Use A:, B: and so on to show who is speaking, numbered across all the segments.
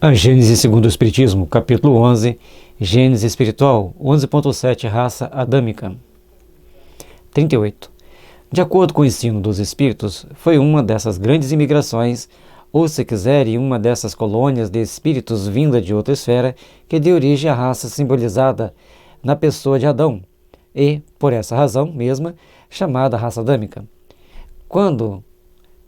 A: A Gênese segundo o Espiritismo, capítulo 11, Gênese espiritual, 11.7, raça adâmica. 38. De acordo com o ensino dos espíritos, foi uma dessas grandes imigrações, ou se quiserem, uma dessas colônias de espíritos vinda de outra esfera, que deu origem à raça simbolizada na pessoa de Adão, e, por essa razão mesma, chamada raça adâmica. Quando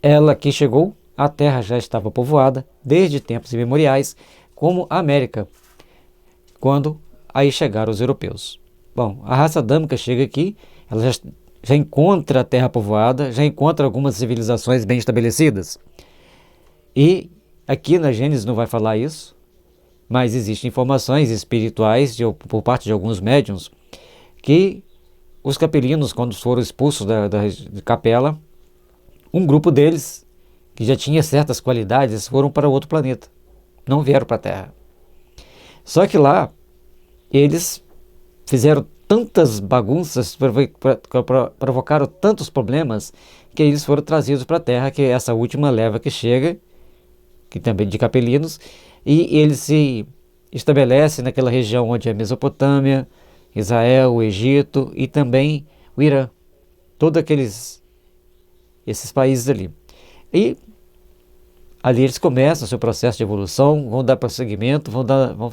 A: ela aqui chegou, a Terra já estava povoada, desde tempos imemoriais, como a América, quando aí chegaram os europeus. Bom, a raça adâmica chega aqui, ela já encontra a Terra povoada, já encontra algumas civilizações bem estabelecidas. E aqui na Gênesis não vai falar isso, mas existem informações espirituais por parte de alguns médiuns que os capelinos, quando foram expulsos da capela, um grupo deles, que já tinha certas qualidades, foram para outro planeta, não vieram para a Terra. Só que lá, eles fizeram tantas bagunças, provocaram tantos problemas, que eles foram trazidos para a Terra, que é essa última leva que chega, que também de capelinos, e eles se estabelecem naquela região onde é a Mesopotâmia, Israel, o Egito e também o Irã, todos esses países ali. E ali eles começam o seu processo de evolução, vão dar prosseguimento, vão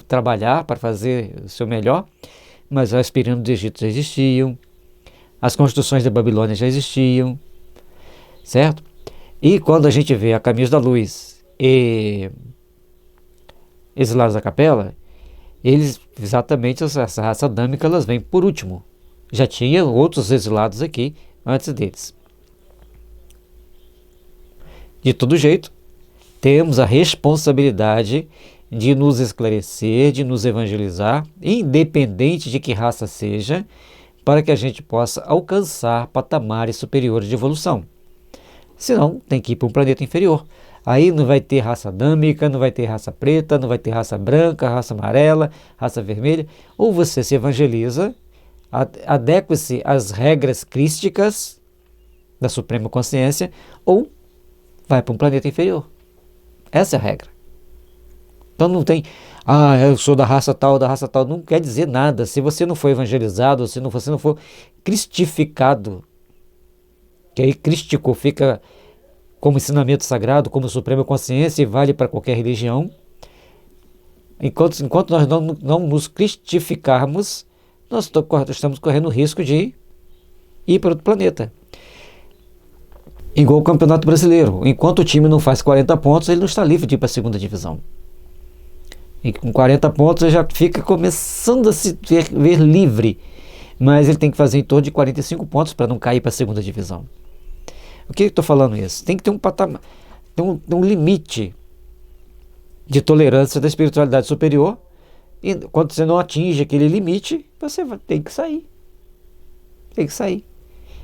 A: trabalhar para fazer o seu melhor, mas as pirâmides do Egito já existiam, as construções da Babilônia já existiam, certo? E quando a gente vê a Caminhos da Luz e Exilados da Capela, eles, exatamente essa raça adâmica, elas vêm por último. Já tinha outros exilados aqui antes deles. De todo jeito, temos a responsabilidade de nos esclarecer, de nos evangelizar, independente de que raça seja, para que a gente possa alcançar patamares superiores de evolução. Senão, tem que ir para um planeta inferior. Aí não vai ter raça adâmica, não vai ter raça preta, não vai ter raça branca, raça amarela, raça vermelha. Ou você se evangeliza, adequa-se às regras crísticas da Suprema Consciência, ou vai para um planeta inferior. Essa é a regra. Então não tem, eu sou da raça tal, não quer dizer nada. Se você não for evangelizado, se você não for cristificado, que aí crístico fica como ensinamento sagrado, como Suprema Consciência e vale para qualquer religião. Enquanto nós não nos cristificarmos, nós estamos correndo o risco de ir para outro planeta. Igual o Campeonato Brasileiro. Enquanto o time não faz 40 pontos, ele não está livre de ir para a segunda divisão. E com 40 pontos ele já fica começando a se ver livre. Mas ele tem que fazer em torno de 45 pontos para não cair para a segunda divisão. O que eu estou falando isso? Tem que ter um patamar, um limite de tolerância da espiritualidade superior. E quando você não atinge aquele limite, você tem que sair. Tem que sair.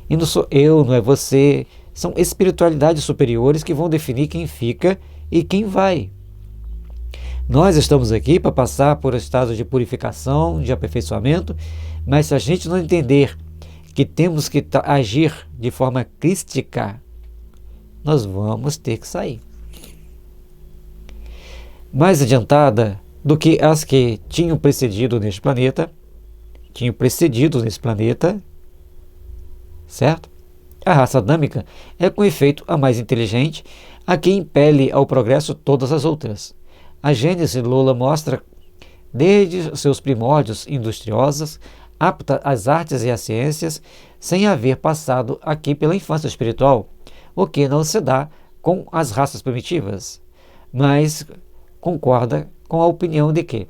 A: E não sou eu, não é você. São espiritualidades superiores que vão definir quem fica e quem vai. Nós estamos aqui para passar por estados de purificação, de aperfeiçoamento, mas se a gente não entender que temos que agir de forma crística, nós vamos ter que sair. Mais adiantada do que as que tinham precedido neste planeta, certo? A raça adâmica é, com efeito, a mais inteligente, a que impele ao progresso todas as outras. A Gênese Lula mostra, desde seus primórdios industriosos, apta às artes e às ciências, sem haver passado aqui pela infância espiritual, o que não se dá com as raças primitivas, mas concorda com a opinião de que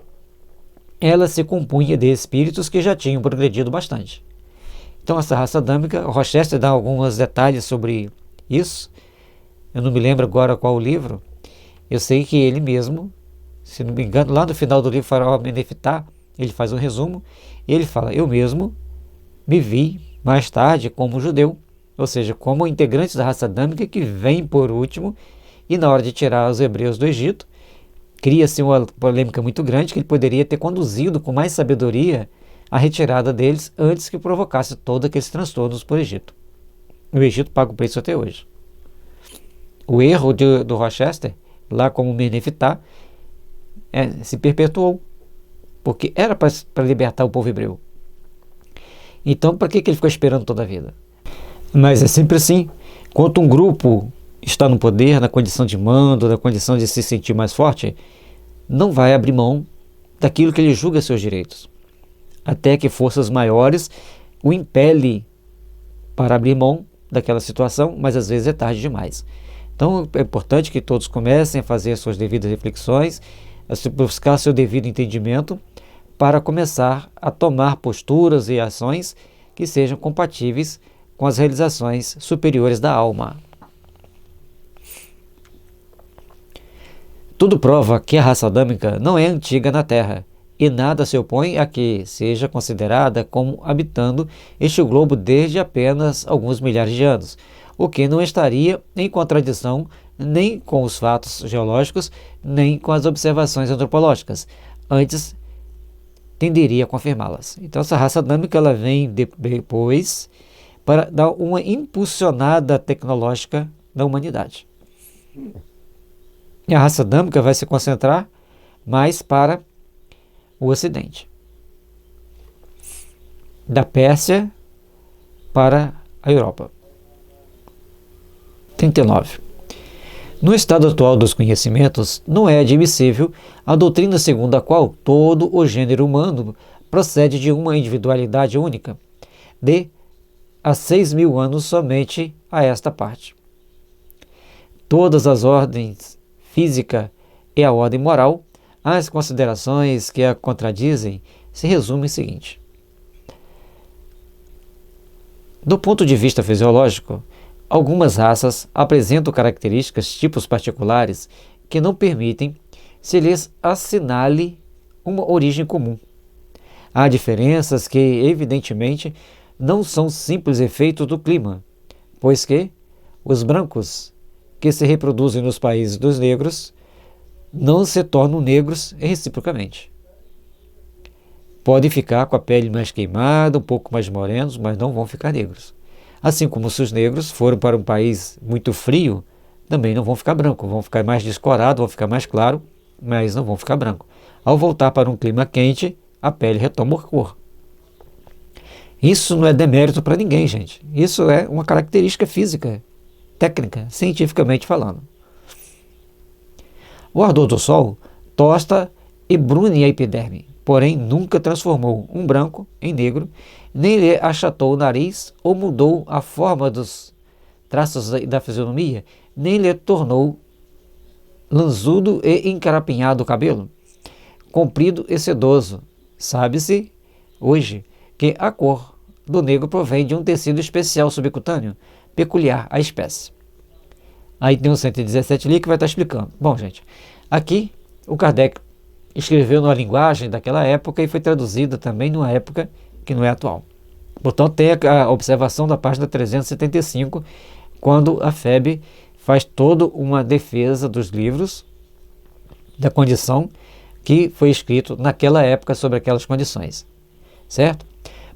A: ela se compunha de espíritos que já tinham progredido bastante. Então essa raça adâmica, o Rochester dá alguns detalhes sobre isso, eu não me lembro agora qual o livro, eu sei que ele mesmo, se não me engano, lá no final do livro Faraó Menefitá, ele faz um resumo, e ele fala, eu mesmo me vi mais tarde como judeu, ou seja, como integrante da raça adâmica que vem por último, e na hora de tirar os hebreus do Egito, cria-se uma polêmica muito grande, que ele poderia ter conduzido com mais sabedoria a retirada deles antes que provocasse todos aqueles transtornos por Egito. O Egito paga o preço até hoje. O erro do Rochester, lá como Menefitá, se perpetuou, porque era para libertar o povo hebreu. Então, para que ele ficou esperando toda a vida? Mas é sempre assim. Quando um grupo está no poder, na condição de mando, na condição de se sentir mais forte, não vai abrir mão daquilo que ele julga seus direitos, até que forças maiores o impelem para abrir mão daquela situação, mas às vezes é tarde demais. Então é importante que todos comecem a fazer suas devidas reflexões, a buscar seu devido entendimento, para começar a tomar posturas e ações que sejam compatíveis com as realizações superiores da alma. Tudo prova que a raça adâmica não é antiga na Terra, e nada se opõe a que seja considerada como habitando este globo desde apenas alguns milhares de anos, o que não estaria em contradição nem com os fatos geológicos, nem com as observações antropológicas. Antes, tenderia a confirmá-las. Então, essa raça adâmica ela vem depois para dar uma impulsionada tecnológica da humanidade. E a raça adâmica vai se concentrar mais para o Ocidente, da Pérsia para a Europa. 39. No estado atual dos conhecimentos, não é admissível a doutrina segundo a qual todo o gênero humano procede de uma individualidade única, de há 6.000 anos somente a esta parte. Todas as ordens física e a ordem moral, as considerações que a contradizem, se resumem em seguinte. Do ponto de vista fisiológico, algumas raças apresentam características, tipos particulares, que não permitem se lhes assinale uma origem comum. Há diferenças que, evidentemente, não são simples efeitos do clima, pois que os brancos, que se reproduzem nos países dos negros, não se tornam negros reciprocamente. Podem ficar com a pele mais queimada, um pouco mais morenos, mas não vão ficar negros. Assim como se os negros foram para um país muito frio, também não vão ficar brancos, vão ficar mais descolados, vão ficar mais claro, mas não vão ficar branco. Ao voltar para um clima quente, a pele retoma a cor. Isso não é demérito para ninguém, gente. Isso é uma característica física, técnica, cientificamente falando. O ardor do sol tosta e brune a epiderme, porém nunca transformou um branco em negro, nem lhe achatou o nariz ou mudou a forma dos traços da fisionomia, nem lhe tornou lanzudo e encarapinhado o cabelo, comprido e sedoso. Sabe-se hoje que a cor do negro provém de um tecido especial subcutâneo, peculiar à espécie. Aí tem o 117 ali que vai estar explicando. Bom, gente, aqui o Kardec escreveu numa linguagem daquela época e foi traduzida também numa época que não é atual. Portanto, tem a observação da página 375, quando a FEB faz toda uma defesa dos livros, da condição que foi escrito naquela época sobre aquelas condições. Certo?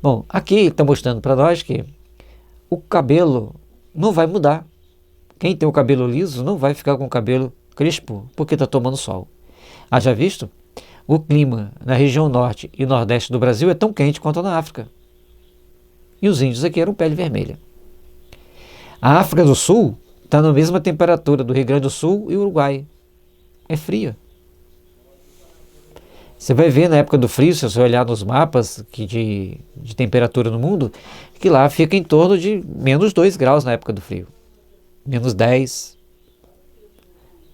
A: Bom, aqui está mostrando para nós que o cabelo não vai mudar. Quem tem o cabelo liso não vai ficar com o cabelo crespo porque está tomando sol. Haja visto? O clima na região norte e nordeste do Brasil é tão quente quanto na África. E os índios aqui eram pele vermelha. A África do Sul está na mesma temperatura do Rio Grande do Sul e Uruguai. É fria. Você vai ver na época do frio, se você olhar nos mapas de temperatura no mundo, que lá fica em torno de menos 2 graus na época do frio. Menos 10.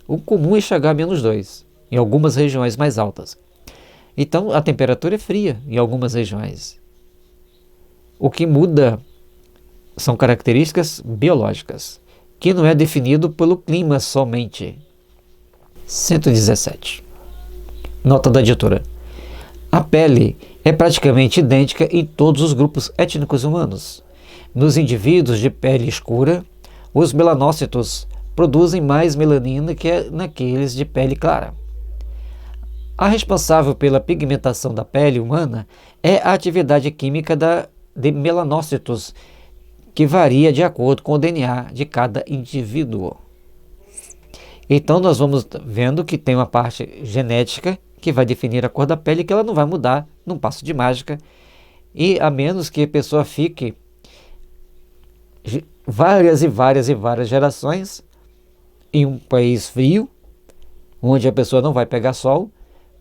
A: O comum é chegar a menos 2, em algumas regiões mais altas. Então a temperatura é fria em algumas regiões. O que muda são características biológicas, que não é definido pelo clima somente. 117. Nota da editora. A pele é praticamente idêntica em todos os grupos étnicos humanos. Nos indivíduos de pele escura, os melanócitos produzem mais melanina que naqueles de pele clara. A responsável pela pigmentação da pele humana é a atividade química de melanócitos, que varia de acordo com o DNA de cada indivíduo. Então nós vamos vendo que tem uma parte genética que vai definir a cor da pele, que ela não vai mudar num passo de mágica, e a menos que a pessoa fique várias e várias e várias gerações em um país frio, onde a pessoa não vai pegar sol,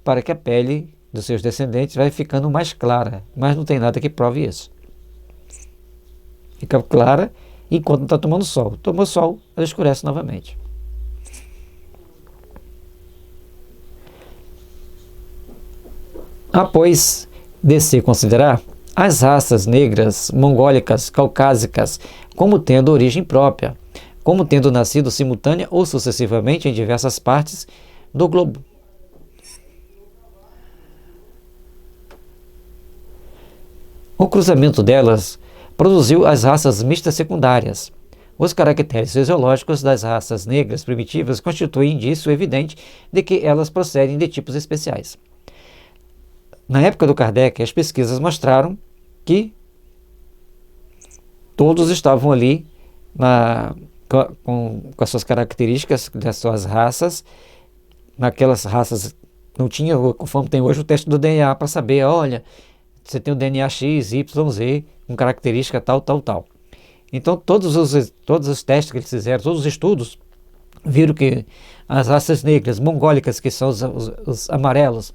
A: para que a pele dos seus descendentes vai ficando mais clara, mas não tem nada que prove isso. Fica clara enquanto não está tomando sol. Tomou sol, ela escurece novamente. Após descer considerar as raças negras, mongólicas, caucásicas, como tendo origem própria, como tendo nascido simultânea ou sucessivamente em diversas partes do globo. O cruzamento delas produziu as raças mistas secundárias. Os caracteres fisiológicos das raças negras primitivas constituem indício evidente de que elas procedem de tipos especiais. Na época do Kardec, as pesquisas mostraram que todos estavam ali com as suas características, das suas raças. Naquelas raças não tinha, conforme tem hoje, o teste do DNA para saber, olha, você tem o DNA X, Y, Z, com característica tal, tal, tal. Então todos os testes que eles fizeram, todos os estudos, viram que as raças negras, mongólicas, que são os amarelos,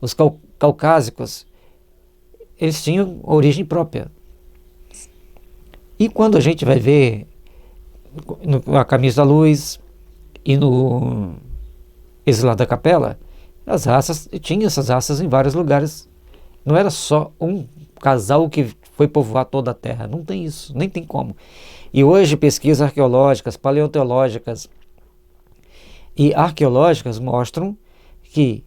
A: os caucásicos, eles tinham origem própria. E quando a gente vai ver a Caminhos da Luz e no Exilado da Capela, as raças, tinha essas raças em vários lugares. Não era só um casal que foi povoar toda a Terra. Não tem isso, nem tem como. E hoje pesquisas arqueológicas, paleontológicas e arqueológicas mostram que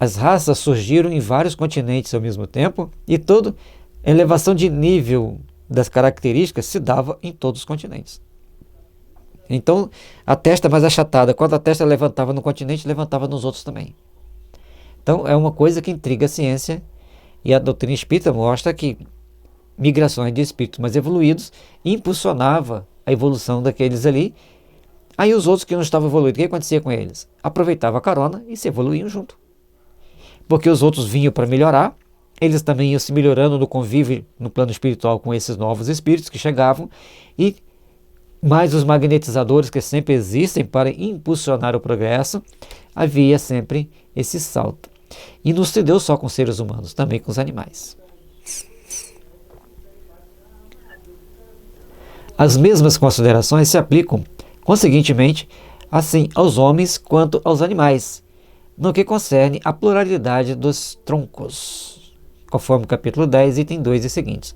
A: as raças surgiram em vários continentes ao mesmo tempo e toda elevação de nível das características se dava em todos os continentes. Então, a testa mais achatada, quando a testa levantava no continente, levantava nos outros também. Então, é uma coisa que intriga a ciência, e a doutrina espírita mostra que migrações de espíritos mais evoluídos impulsionava a evolução daqueles ali. Aí os outros que não estavam evoluídos, o que acontecia com eles? Aproveitava a carona e se evoluíam junto. Porque os outros vinham para melhorar, eles também iam se melhorando no convívio no plano espiritual com esses novos espíritos que chegavam, e mais os magnetizadores que sempre existem para impulsionar o progresso, havia sempre esse salto. E não se deu só com seres humanos, também com os animais. As mesmas considerações se aplicam, conseguintemente, assim aos homens quanto aos animais, no que concerne a pluralidade dos troncos, conforme o capítulo 10, item 2 e seguintes.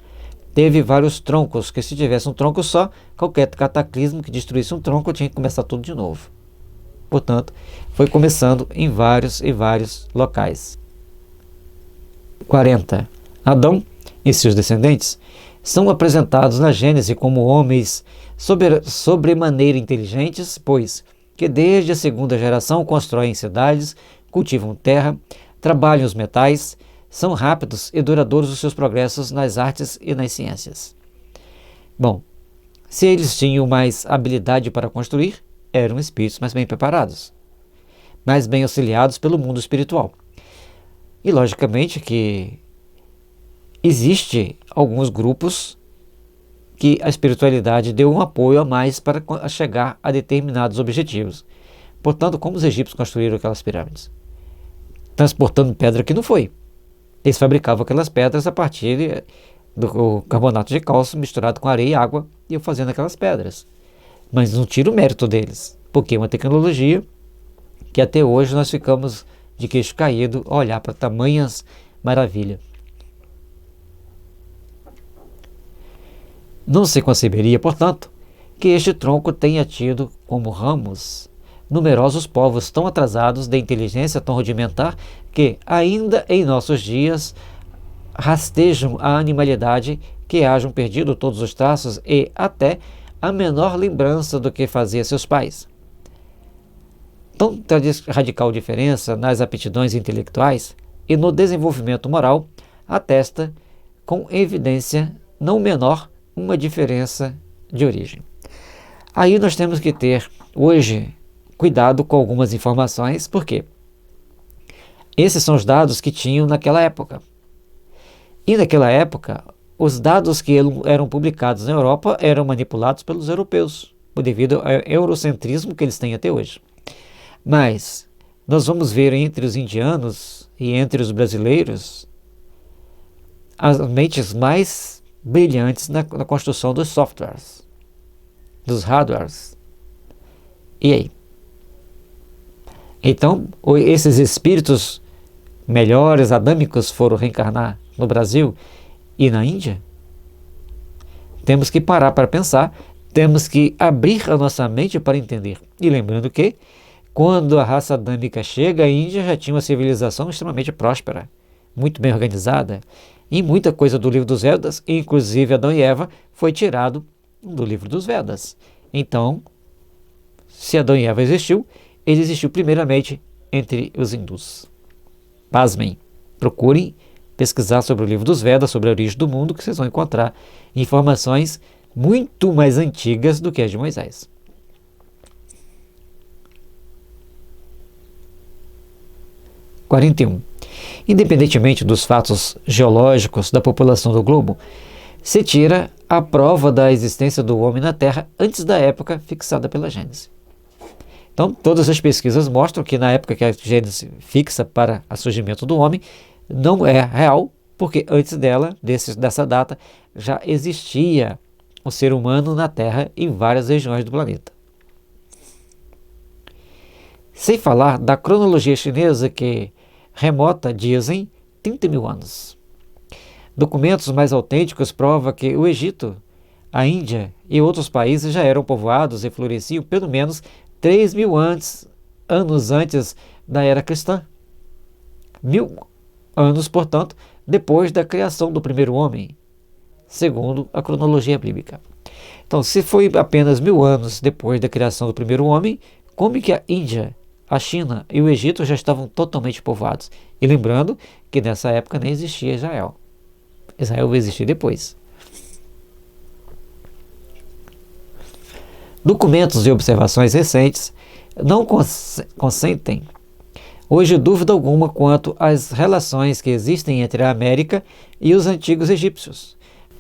A: Teve vários troncos, que se tivesse um tronco só, qualquer cataclismo que destruísse um tronco tinha que começar tudo de novo. Portanto, foi começando em vários e vários locais. 40. Adão e seus descendentes são apresentados na Gênese como homens sobremaneira inteligentes, pois que desde a segunda geração constroem cidades, cultivam terra, trabalham os metais, são rápidos e duradouros os seus progressos nas artes e nas ciências. Bom, se eles tinham mais habilidade para construir, eram espíritos mais bem preparados, mais bem auxiliados pelo mundo espiritual. E logicamente que existe alguns grupos que a espiritualidade deu um apoio a mais para chegar a determinados objetivos. Portanto, como os egípcios construíram aquelas pirâmides? Transportando pedra que não foi. Eles fabricavam aquelas pedras a partir do carbonato de cálcio misturado com areia e água, e iam fazendo aquelas pedras. Mas não tira o mérito deles, porque é uma tecnologia que até hoje nós ficamos de queixo caído a olhar para tamanhas maravilhas. Não se conceberia, portanto, que este tronco tenha tido como ramos numerosos povos tão atrasados, de inteligência tão rudimentar, que ainda em nossos dias rastejam a animalidade, que hajam perdido todos os traços e até a menor lembrança do que fazia seus pais. Tanta radical diferença nas aptidões intelectuais e no desenvolvimento moral atesta com evidência não menor uma diferença de origem. Aí nós temos que ter hoje cuidado com algumas informações, porque Esses são os dados que tinham naquela época. E naquela época, os dados que eram publicados na Europa eram manipulados pelos europeus, devido ao eurocentrismo que eles têm até hoje. Mas nós vamos ver entre os indianos e entre os brasileiros as mentes mais brilhantes na construção dos softwares, dos hardwares. E aí? Então, esses espíritos melhores, adâmicos, foram reencarnar no Brasil e na Índia? Temos que parar para pensar, temos que abrir a nossa mente para entender. E lembrando que, quando a raça adâmica chega, a Índia já tinha uma civilização extremamente próspera, muito bem organizada, e muita coisa do livro dos Vedas, inclusive Adão e Eva, foi tirado do livro dos Vedas. Então, se Adão e Eva existiu, ele existiu primeiramente entre os hindus. Pasmem, procurem pesquisar sobre o livro dos Vedas, sobre a origem do mundo, que vocês vão encontrar informações muito mais antigas do que as de Moisés. Independentemente dos fatos geológicos da população do globo, se tira a prova da existência do homem na Terra antes da época fixada pela Gênese. Então, todas as pesquisas mostram que na época que a Gênese fixa para o surgimento do homem, não é real, porque antes dessa data, já existia o ser humano na Terra em várias regiões do planeta. Sem falar da cronologia chinesa que remota, dizem, 30 mil anos. Documentos mais autênticos provam que o Egito, a Índia e outros países já eram povoados e floresciam pelo menos 3 mil anos antes da era cristã. 1000 anos, portanto, depois da criação do primeiro homem, segundo a cronologia bíblica. Então, se foi apenas 1000 anos depois da criação do primeiro homem, como que a Índia, a China e o Egito já estavam totalmente povoados? E lembrando que nessa época nem existia Israel. Israel vai existir depois. Documentos e observações recentes não consentem hoje dúvida alguma quanto às relações que existem entre a América e os antigos egípcios,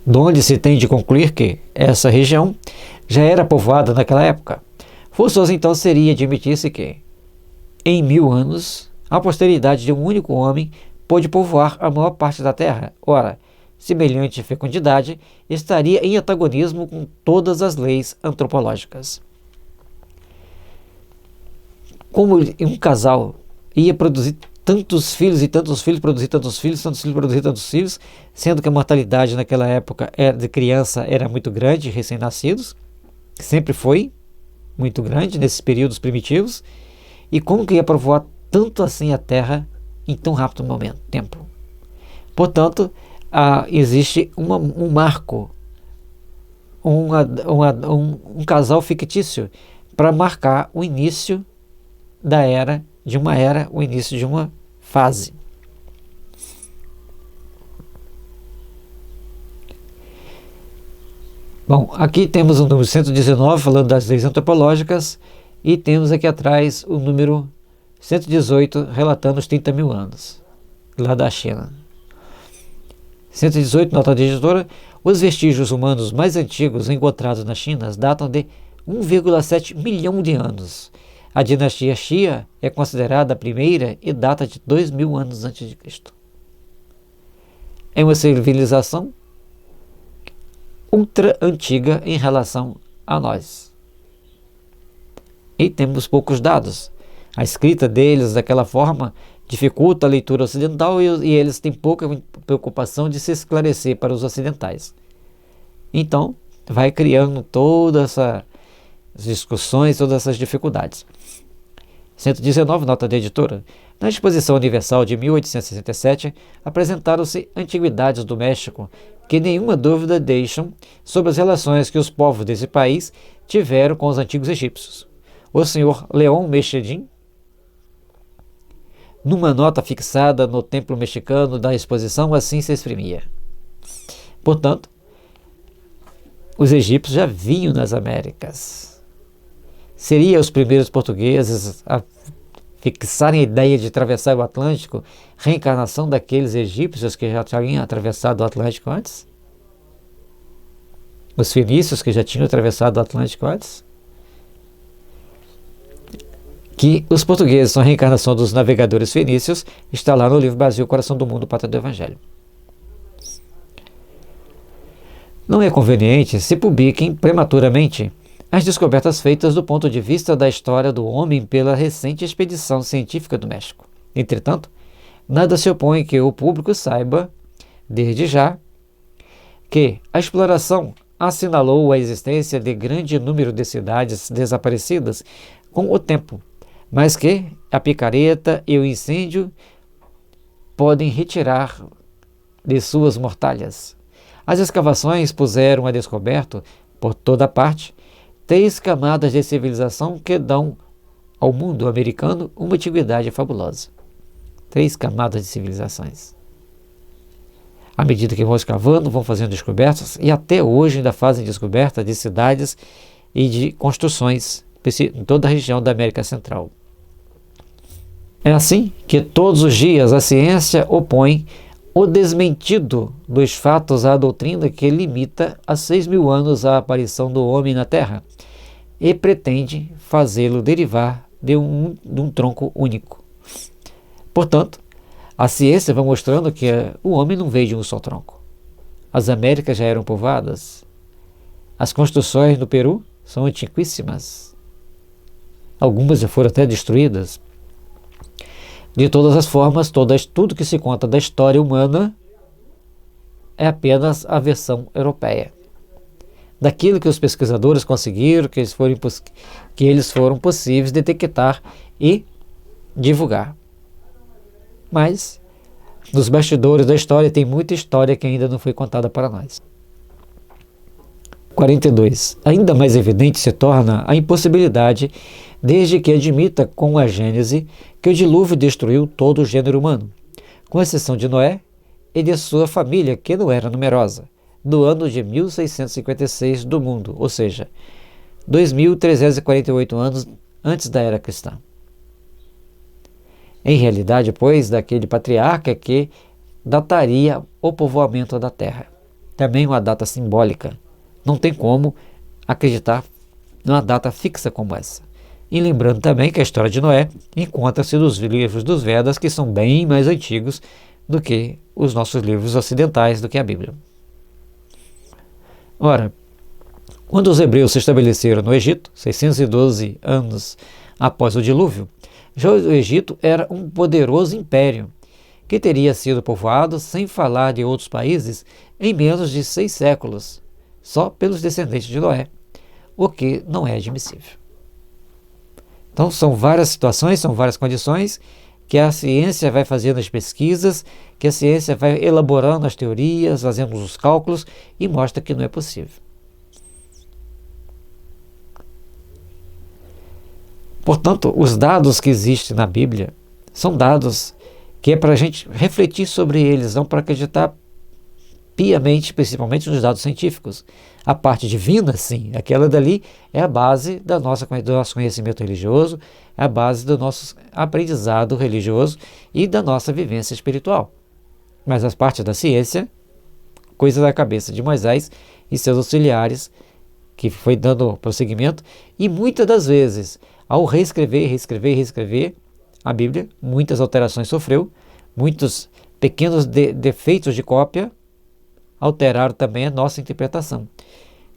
A: donde se tem de concluir que essa região já era povoada naquela época. Forçoso então seria admitir-se que, em 1000 anos, a posteridade de um único homem pôde povoar a maior parte da Terra. Ora, semelhante fecundidade estaria em antagonismo com todas as leis antropológicas. Como um casal ia produzir tantos filhos e tantos filhos, produzir tantos filhos, tantos filhos, produzir tantos filhos, sendo que a mortalidade naquela época de criança era muito grande, recém-nascidos, sempre foi muito grande nesses períodos primitivos, e como que ia povoar tanto assim a Terra em tão rápido tempo? Portanto, existe um marco, um casal fictício para marcar o início o início de uma fase. Bom, aqui temos o número 119 falando das leis antropológicas e temos aqui atrás o número 118 relatando os 30 mil anos lá da China. 118, nota da editora: os vestígios humanos mais antigos encontrados na China datam de 1,7 milhão de anos. A dinastia Xia é considerada a primeira e data de 2000 anos antes de Cristo. É uma civilização ultra antiga em relação a nós. E temos poucos dados. A escrita deles daquela forma dificulta a leitura ocidental e eles têm pouca preocupação de se esclarecer para os ocidentais. Então, vai criando todas essas discussões, todas essas dificuldades. 119, nota da editora: na Exposição Universal de 1867, apresentaram-se antiguidades do México que nenhuma dúvida deixam sobre as relações que os povos desse país tiveram com os antigos egípcios. O senhor León Mechedin, numa nota fixada no templo mexicano da exposição, assim se exprimia: portanto, os egípcios já vinham nas Américas. Seriam os primeiros portugueses a fixarem a ideia de atravessar o Atlântico, reencarnação daqueles egípcios que já tinham atravessado o Atlântico antes? Os fenícios que já tinham atravessado o Atlântico antes? Que os portugueses são a reencarnação dos navegadores fenícios, está lá no livro Brasil, Coração do Mundo, Pátria do Evangelho. Não é conveniente se publiquem prematuramente as descobertas feitas do ponto de vista da história do homem pela recente expedição científica do México. Entretanto, nada se opõe que o público saiba, desde já, que a exploração assinalou a existência de grande número de cidades desaparecidas com o tempo, mas que a picareta e o incêndio podem retirar de suas mortalhas. As escavações puseram a descoberto, por toda parte, 3 camadas de civilização que dão ao mundo americano uma antiguidade fabulosa. 3 camadas de civilizações. À medida que vão escavando, vão fazendo descobertas, e até hoje ainda fazem descobertas de cidades e de construções em toda a região da América Central. É assim que todos os dias a ciência opõe o desmentido dos fatos à doutrina que limita a 6.000 anos a aparição do homem na Terra e pretende fazê-lo derivar de um tronco único. Portanto, a ciência vai mostrando que o homem não veio de um só tronco. As Américas já eram povoadas. As construções no Peru são antiquíssimas. Algumas já foram até destruídas. De todas as formas, tudo que se conta da história humana é apenas a versão europeia. Daquilo que os pesquisadores conseguiram, que eles foram possíveis detectar e divulgar. Mas, nos bastidores da história, tem muita história que ainda não foi contada para nós. 42. Ainda mais evidente se torna a impossibilidade, desde que admita com a Gênese que o dilúvio destruiu todo o gênero humano, com exceção de Noé e de sua família, que não era numerosa, do ano de 1656 do mundo, ou seja, 2.348 anos antes da era cristã. Em realidade, pois, daquele patriarca que dataria o povoamento da terra. Também uma data simbólica. Não tem como acreditar numa data fixa como essa. E lembrando também que a história de Noé encontra-se nos livros dos Vedas, que são bem mais antigos do que os nossos livros ocidentais, do que a Bíblia. Ora, quando os hebreus se estabeleceram no Egito, 612 anos após o dilúvio, já o Egito era um poderoso império, que teria sido povoado, sem falar de outros países, em menos de 6 séculos, só pelos descendentes de Noé, o que não é admissível. Então são várias situações, são várias condições que a ciência vai fazendo as pesquisas, que a ciência vai elaborando as teorias, fazendo os cálculos e mostra que não é possível. Portanto, os dados que existem na Bíblia são dados que é para a gente refletir sobre eles, não para acreditar piamente, principalmente nos dados científicos. A parte divina, sim, aquela dali é a base do nosso conhecimento religioso, é a base do nosso aprendizado religioso e da nossa vivência espiritual. Mas as partes da ciência, coisa da cabeça de Moisés e seus auxiliares, que foi dando prosseguimento, e muitas das vezes, ao reescrever a Bíblia, muitas alterações sofreu, muitos pequenos defeitos de cópia alteraram também a nossa interpretação.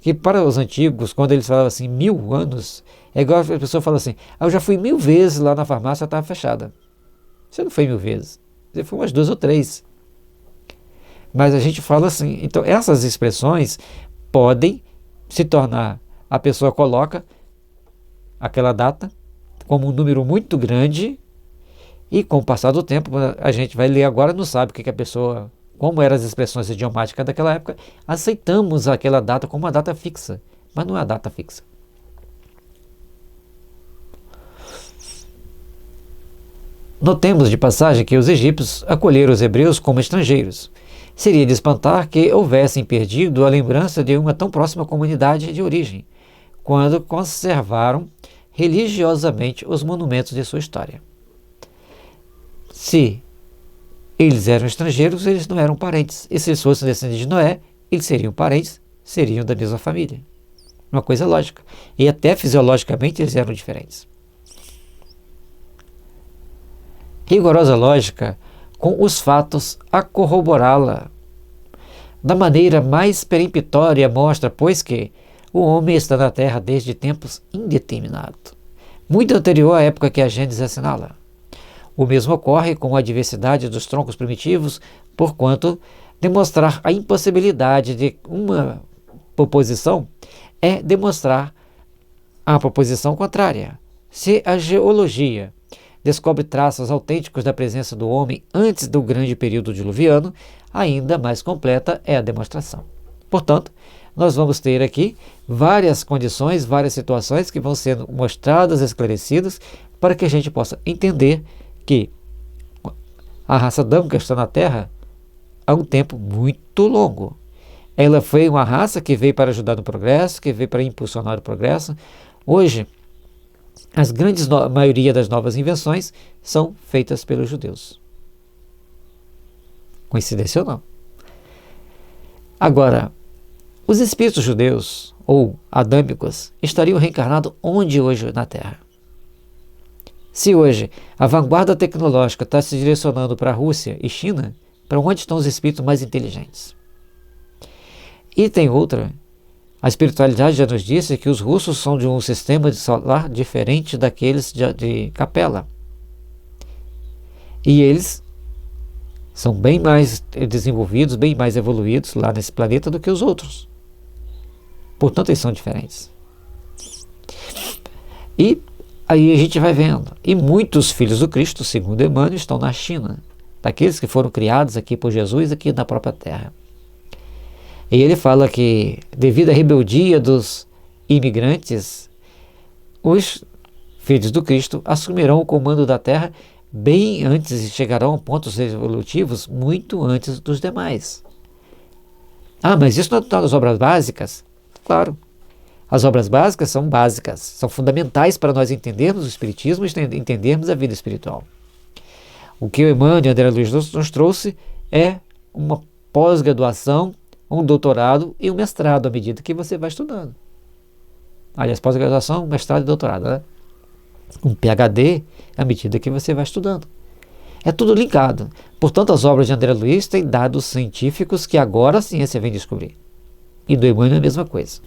A: Que para os antigos, quando eles falavam assim, 1000 anos, é igual a pessoa fala assim, eu já fui 1000 vezes lá na farmácia, estava fechada. Você não foi 1000 vezes, você foi umas 2 ou 3. Mas a gente fala assim, então essas expressões podem se tornar, a pessoa coloca aquela data como um número muito grande e com o passar do tempo, a gente vai ler agora, não sabe o que a pessoa, como eram as expressões idiomáticas daquela época, aceitamos aquela data como uma data fixa, mas não é a data fixa. Notemos de passagem que os egípcios acolheram os hebreus como estrangeiros. Seria de espantar que houvessem perdido a lembrança de uma tão próxima comunidade de origem, quando conservaram religiosamente os monumentos de sua história. Se eles eram estrangeiros, eles não eram parentes. E se eles fossem descendentes de Noé, eles seriam parentes, seriam da mesma família. Uma coisa lógica. E até fisiologicamente eles eram diferentes. Rigorosa lógica com os fatos a corroborá-la. Da maneira mais peremptória mostra, pois, que o homem está na Terra desde tempos indeterminados, muito anterior à época que a Gênesis assinala. O mesmo ocorre com a diversidade dos troncos primitivos, porquanto demonstrar a impossibilidade de uma proposição é demonstrar a proposição contrária. Se a geologia descobre traços autênticos da presença do homem antes do grande período diluviano, ainda mais completa é a demonstração. Portanto, nós vamos ter aqui várias condições, várias situações que vão sendo mostradas, esclarecidas, para que a gente possa entender que a raça adâmica está na Terra há um tempo muito longo. Ela foi uma raça que veio para ajudar no progresso, que veio para impulsionar o progresso. Hoje, a maioria das novas invenções são feitas pelos judeus. Coincidência ou não? Agora, os espíritos judeus, ou adâmicos, estariam reencarnados onde hoje na Terra? Se hoje a vanguarda tecnológica está se direcionando para a Rússia e China, para onde estão os espíritos mais inteligentes? E tem outra. A espiritualidade já nos disse que os russos são de um sistema solar diferente daqueles de Capela. E eles são bem mais desenvolvidos, bem mais evoluídos lá nesse planeta do que os outros. Portanto, eles são diferentes. E aí a gente vai vendo. E muitos filhos do Cristo, segundo Emmanuel, estão na China. Daqueles que foram criados aqui por Jesus, aqui na própria Terra. E ele fala que, devido à rebeldia dos imigrantes, os filhos do Cristo assumirão o comando da Terra bem antes e chegarão a pontos evolutivos muito antes dos demais. Ah, mas isso não está nas obras básicas? Claro. As obras básicas, são fundamentais para nós entendermos o Espiritismo e entendermos a vida espiritual. O que o Emmanuel e André Luiz nos trouxe é uma pós-graduação, um doutorado e um mestrado à medida que você vai estudando. Aliás, pós-graduação, mestrado e doutorado, né? Um PhD à medida que você vai estudando. É tudo linkado. Portanto, as obras de André Luiz têm dados científicos que agora a ciência vem descobrir. E do Emmanuel é a mesma coisa.